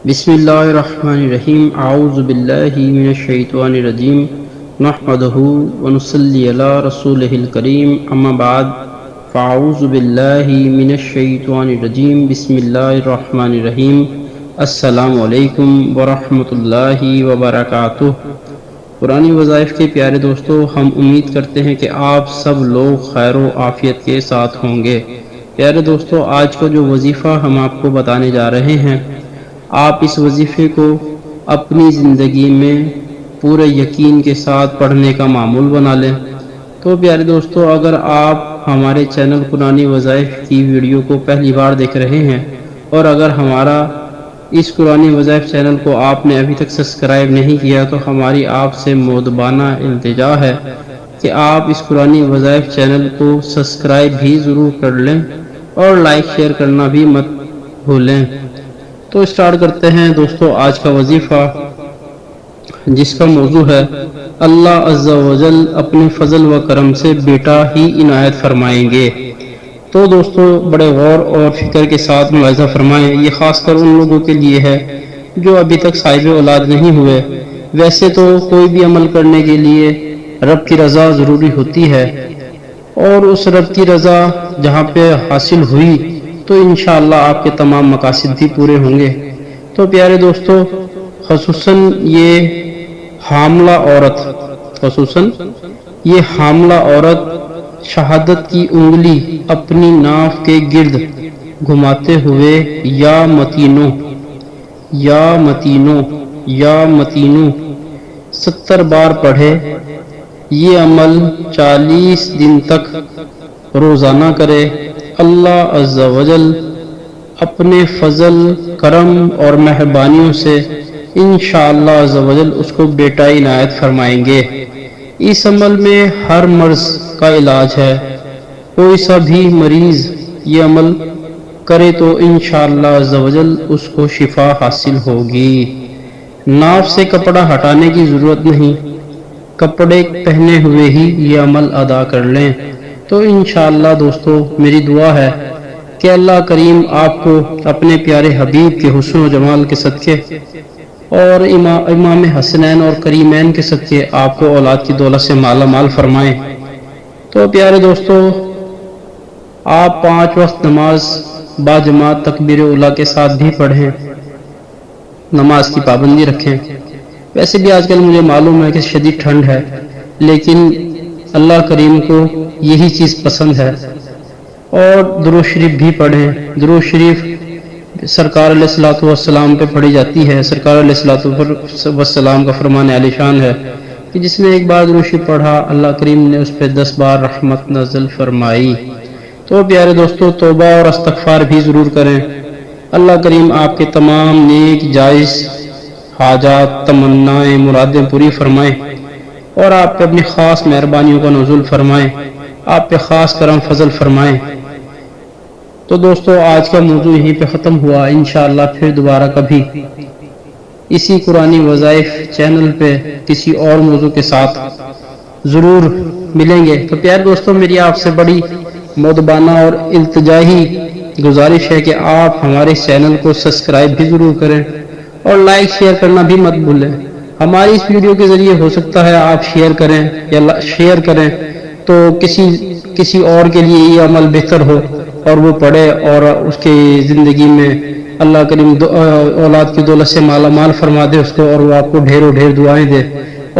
بسم اللہ الرحمن الرحیم اعوذ باللہ من الشیطان الرجیم نحمدہ ونصلی علی رسولہ الکریم اما بعد فاعوذ باللہ من الشیطان الرجیم بسم اللہ الرحمن الرحیم السلام علیکم ورحمۃ اللہ وبرکاتہ۔ قرآنی وظائف کے پیارے دوستو، ہم امید کرتے ہیں کہ آپ سب لوگ خیر و عافیت کے ساتھ ہوں گے۔ پیارے دوستو، آج کا جو وظیفہ ہم آپ کو بتانے جا رہے ہیں، آپ اس وظیفے کو اپنی زندگی میں پورے یقین کے ساتھ پڑھنے کا معمول بنا لیں۔ تو پیارے دوستو، اگر آپ ہمارے چینل قرآنی وظائف کی ویڈیو کو پہلی بار دیکھ رہے ہیں اور اگر ہمارا اس قرآنی وظائف چینل کو آپ نے ابھی تک سبسکرائب نہیں کیا تو ہماری آپ سے مؤدبانہ التجا ہے کہ آپ اس قرآنی وظائف چینل کو سبسکرائب بھی ضرور کر لیں اور لائک شیئر کرنا بھی مت بھولیں۔ تو اسٹارٹ کرتے ہیں دوستو آج کا وظیفہ، جس کا موضوع ہے اللہ عز و جل اپنے فضل و کرم سے بیٹا ہی عنایت فرمائیں گے۔ تو دوستو بڑے غور اور فکر کے ساتھ ملاحظہ فرمائیں، یہ خاص کر ان لوگوں کے لیے ہے جو ابھی تک صاحب اولاد نہیں ہوئے۔ ویسے تو کوئی بھی عمل کرنے کے لیے رب کی رضا ضروری ہوتی ہے، اور اس رب کی رضا جہاں پہ حاصل ہوئی تو انشاءاللہ آپ کے تمام مقاصد بھی پورے ہوں گے۔ تو پیارے دوستو، خصوصاً یہ حاملہ عورت شہادت کی انگلی اپنی ناف کے گرد گھماتے ہوئے یا متینو 70 بار پڑھے، یہ عمل 40 دن تک روزانہ کرے، اللہ عز و جل اپنے فضل، کرم اور مہربانیوں سے انشاءاللہ عز و جل اس کو بیٹا عنایت فرمائیں گے۔ اس عمل میں ہر مرض کا علاج ہے، کوئی سا بھی مریض یہ عمل کرے تو انشاءاللہ عز و جل اس کو شفا حاصل ہوگی۔ ناف سے کپڑا ہٹانے کی ضرورت نہیں، کپڑے پہنے ہوئے ہی یہ عمل ادا کر لیں۔ تو انشاءاللہ دوستو میری دعا ہے کہ اللہ کریم آپ کو اپنے پیارے حبیب کے حسن و جمال کے صدقے اور امام حسنین اور کریمین کے صدقے آپ کو اولاد کی دولت سے مالا مال فرمائیں۔ تو پیارے دوستو، آپ 5 وقت نماز باجماعت تکبیر اولیٰ کے ساتھ بھی پڑھیں، نماز کی پابندی رکھیں۔ ویسے بھی آج کل مجھے معلوم ہے کہ شدید ٹھنڈ ہے، لیکن اللہ کریم کو یہی چیز پسند ہے۔ اور درود شریف بھی پڑھیں۔ درود شریف سرکار علیہ الصلوۃ والسلام پہ پڑھی جاتی ہے۔ سرکار علیہ الصلوۃ والسلام کا فرمان عالی شان ہے کہ جس نے ایک بار درود شریف پڑھا، اللہ کریم نے اس پہ 10 بار رحمت نازل فرمائی۔ تو پیارے دوستو، توبہ اور استغفار بھی ضرور کریں۔ اللہ کریم آپ کے تمام نیک جائز حاجات، تمنائیں، مرادیں پوری فرمائیں اور آپ پہ اپنی خاص مہربانیوں کا نزول فرمائیں، آپ پہ خاص کرم فضل فرمائیں۔ تو دوستو آج کا موضوع یہیں پہ ختم ہوا، انشاءاللہ پھر دوبارہ کبھی اسی قرآنی وظائف چینل پہ کسی اور موضوع کے ساتھ ضرور ملیں گے۔ تو پیارے دوستو، میری آپ سے بڑی مؤدبانہ اور التجائی گزارش ہے کہ آپ ہمارے چینل کو سبسکرائب بھی ضرور کریں اور لائک شیئر کرنا بھی مت بھولیں۔ ہماری اس ویڈیو کے ذریعے ہو سکتا ہے آپ شیئر کریں تو کسی اور کے لیے یہ عمل بہتر ہو اور وہ پڑھے اور اس کی زندگی میں اللہ کریم اولاد کی دولت سے مالا مال فرما دے اس کو، اور وہ آپ کو ڈھیروں ڈھیر دعائیں دے،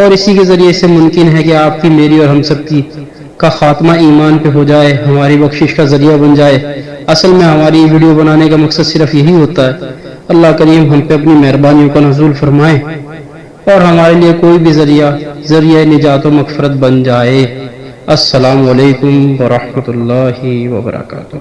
اور اسی کے ذریعے سے ممکن ہے کہ آپ کی، میری اور ہم سب کی کا خاتمہ ایمان پہ ہو جائے، ہماری بخشش کا ذریعہ بن جائے۔ اصل میں ہماری ویڈیو بنانے کا مقصد صرف یہی ہوتا ہے، اللہ کریم ہم پہ اپنی مہربانیوں کا نزول فرمائے اور ہمارے لیے کوئی بھی ذریعہ نجات و مغفرت بن جائے۔ السلام علیکم ورحمۃ اللہ وبرکاتہ۔